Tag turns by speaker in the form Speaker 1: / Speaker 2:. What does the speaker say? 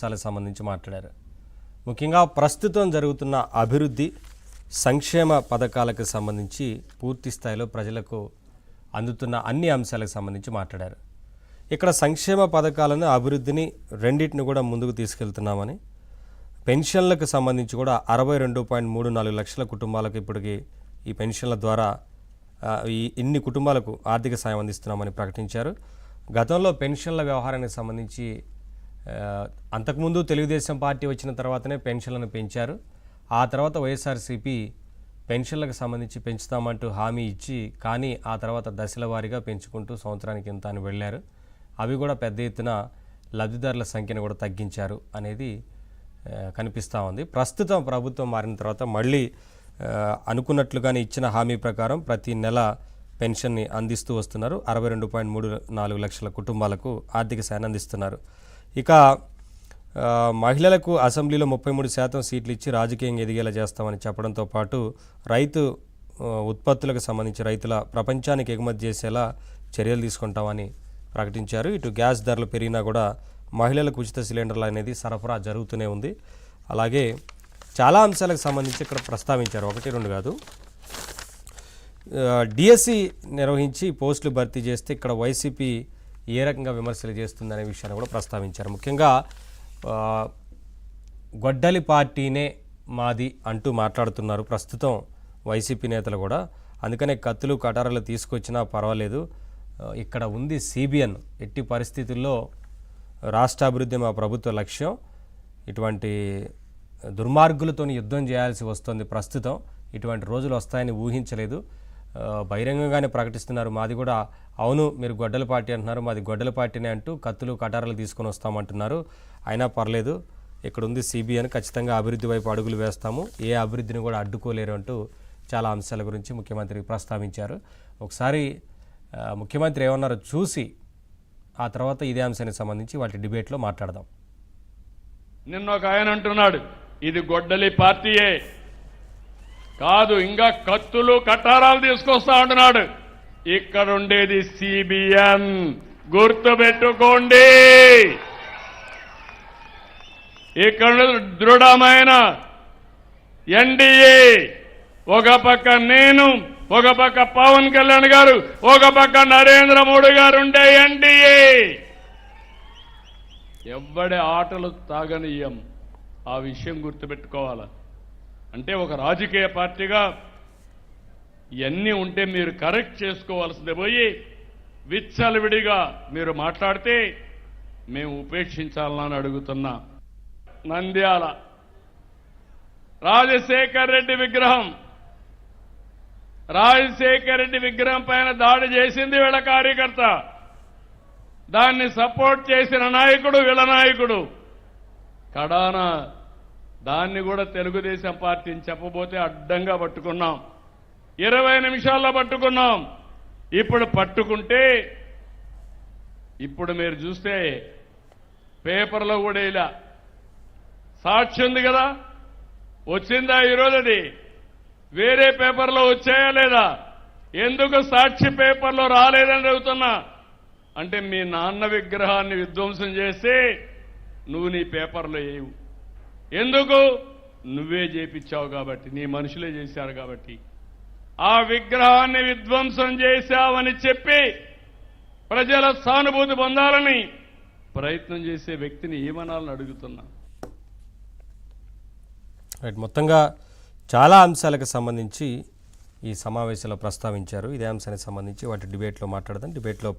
Speaker 1: చాలా సంబంధించి మాట్లాడారు. ముఖ్యంగా ప్రస్తుతం జరుగుతున్న అభివృద్ధి సంక్షేమ పథకాలకు సంబంధించి పూర్తి స్థాయిలో ప్రజలకు అందుతున్న అన్ని అంశాలకు సంబంధించి మాట్లాడారు. ఇక్కడ సంక్షేమ పథకాలను అభివృద్ధిని రెండింటిని కూడా ముందుకు తీసుకెళ్తున్నామని, పెన్షన్లకు సంబంధించి కూడా 62.34 లక్షల కుటుంబాలకు ఇప్పటికి ఈ పెన్షన్ల ద్వారా ఇన్ని కుటుంబాలకు ఆర్థిక సాయం అందిస్తున్నామని ప్రకటించారు. గతంలో పెన్షన్ల వ్యవహారానికి సంబంధించి అంతకుముందు తెలుగుదేశం పార్టీ వచ్చిన తర్వాతనే పెన్షన్లను పెంచారు. ఆ తర్వాత వైఎస్ఆర్సీపీ పెన్షన్లకు సంబంధించి పెంచుతామంటూ హామీ ఇచ్చి, కానీ ఆ తర్వాత దశల వారీగా పెంచుకుంటూ సంవత్సరానికి ఇంత అని వెళ్ళారు. అవి కూడా పెద్ద ఎత్తున లబ్ధిదారుల సంఖ్యను కూడా తగ్గించారు అనేది కనిపిస్తూ ఉంది. ప్రస్తుతం ప్రభుత్వం మారిన తర్వాత మళ్ళీ అనుకున్నట్లుగానే ఇచ్చిన హామీ ప్రకారం ప్రతి నెల పెన్షన్ని అందిస్తూ వస్తున్నారు. 62.34 లక్షల కుటుంబాలకు ఆర్థిక సాయం అందిస్తున్నారు. ఇక మహిళలకు అసెంబ్లీలో 33% సీట్లు ఇచ్చి రాజకీయంగా ఎదిగేలా చేస్తామని చెప్పడంతో పాటు రైతు ఉత్పత్తులకు సంబంధించి రైతుల ప్రపంచానికి ఎగుమతి చేసేలా చర్యలు తీసుకుంటామని ప్రకటించారు. ఇటు గ్యాస్ ధరలు పెరిగినా కూడా మహిళలకు ఉచిత సిలిండర్లు అనేది సరఫరా జరుగుతూనే ఉంది. అలాగే చాలా అంశాలకు సంబంధించి ఇక్కడ ప్రస్తావించారు, 1-2 కాదు. డిఎస్సి నిర్వహించి పోస్టులు భర్తీ చేస్తే ఇక్కడ వైసీపీ ఏ రకంగా విమర్శలు చేస్తుందనే విషయాన్ని కూడా ప్రస్తావించారు. ముఖ్యంగా గొడ్డలి పార్టీనే మాది అంటూ మాట్లాడుతున్నారు ప్రస్తుతం వైసీపీ నేతలు కూడా. అందుకనే కత్తులు కటారాలు తీసుకొచ్చినా పర్వాలేదు, ఇక్కడ ఉంది సిబిఎన్, ఎట్టి పరిస్థితుల్లో రాష్ట్రాభివృద్ధి మా ప్రభుత్వ లక్ష్యం, ఇటువంటి దుర్మార్గులతో యుద్ధం చేయాల్సి వస్తుంది. ప్రస్తుతం ఇటువంటి రోజులు వస్తాయని ఊహించలేదు, బహిరంగంగానే ప్రకటిస్తున్నారు. మాది కూడా అవును, మీరు గొడ్డల పార్టీ అంటున్నారు, మాది గొడ్డల పార్టీనే అంటూ కత్తులు కటారాలు తీసుకొని వస్తామంటున్నారు. అయినా పర్లేదు, ఇక్కడ ఉంది సిబిఎన్, ఖచ్చితంగా అభివృద్ధి వైపు అడుగులు వేస్తాము, ఏ అభివృద్ధిని కూడా అడ్డుకోలేరు అంటూ చాలా అంశాల గురించి ముఖ్యమంత్రి ప్రస్తావించారు. ఒకసారి ముఖ్యమంత్రి ఏమన్నారో చూసి ఆ తర్వాత ఇదే అంశానికి సంబంధించి వాటి డిబేట్లో మాట్లాడదాం.
Speaker 2: నిన్న ఒక ఆయన అంటున్నాడు, ఇది గొడ్డలి పార్టీయే కాదు, ఇంకా కత్తులు కటారాలు తీసుకొస్తా అంటున్నాడు. ఇక్కడ ఉండేది సిబిఎన్, గుర్తుపెట్టుకోండి. ఇక్కడ దృఢమైన ఎన్డీఏ, ఒక పక్క నేను, ఒక పక్క పవన్ కళ్యాణ్ గారు, ఒక పక్క నరేంద్ర మోడీ గారు ఉండే ఎన్డీఏ. ఎవ్వడి ఆటలు తాగనీయం, ఆ విషయం గుర్తుపెట్టుకోవాలి. అంటే ఒక రాజకీయ పార్టీగా ఇవన్నీ ఉంటే మీరు కరెక్ట్ చేసుకోవాల్సిందే పోయి విచ్చలవిడిగా మీరు మాట్లాడితే మేము ఉపేక్షించాలని అడుగుతున్నా. నంద్యాల రాజశేఖర్ రెడ్డి విగ్రహం పైన దాడి చేసింది వీళ్ళ కార్యకర్త, దాన్ని సపోర్ట్ చేసిన నాయకుడు వీళ్ళ నాయకుడు. కడాన దాన్ని కూడా తెలుగుదేశం పార్టీని చెప్పబోతే అడ్డంగా పట్టుకున్నాం, 20 నిమిషాల్లో పట్టుకున్నాం. ఇప్పుడు పట్టుకుంటే ఇప్పుడు మీరు చూస్తే పేపర్లో కూడా ఇలా సాక్షి ఉంది కదా, వచ్చిందా ఈరోజు? అది వేరే పేపర్లో వచ్చాయా లేదా? ఎందుకు సాక్షి పేపర్లో రాలేదని అడుగుతున్నా. అంటే మీ నాన్న విగ్రహాన్ని విధ్వంసం చేస్తే నువ్వు నీ పేపర్లో వేయవు. ఎందుకు? నువ్వే చేపించావు కాబట్టి, నీ మనుషులే చేశారు కాబట్టి. ఆ విగ్రహాన్ని విధ్వంసం చేశావని చెప్పి ప్రజల సానుభూతి పొందాలని ప్రయత్నం చేసే వ్యక్తిని ఏమనాలని అడుగుతున్నా.
Speaker 1: మొత్తంగా చాలా అంశాలకు సంబంధించి ఈ సమావేశంలో ప్రస్తావించారు. ఇదే అంశానికి సంబంధించి వాటి డిబేట్లో మాట్లాడదాం. డిబేట్లో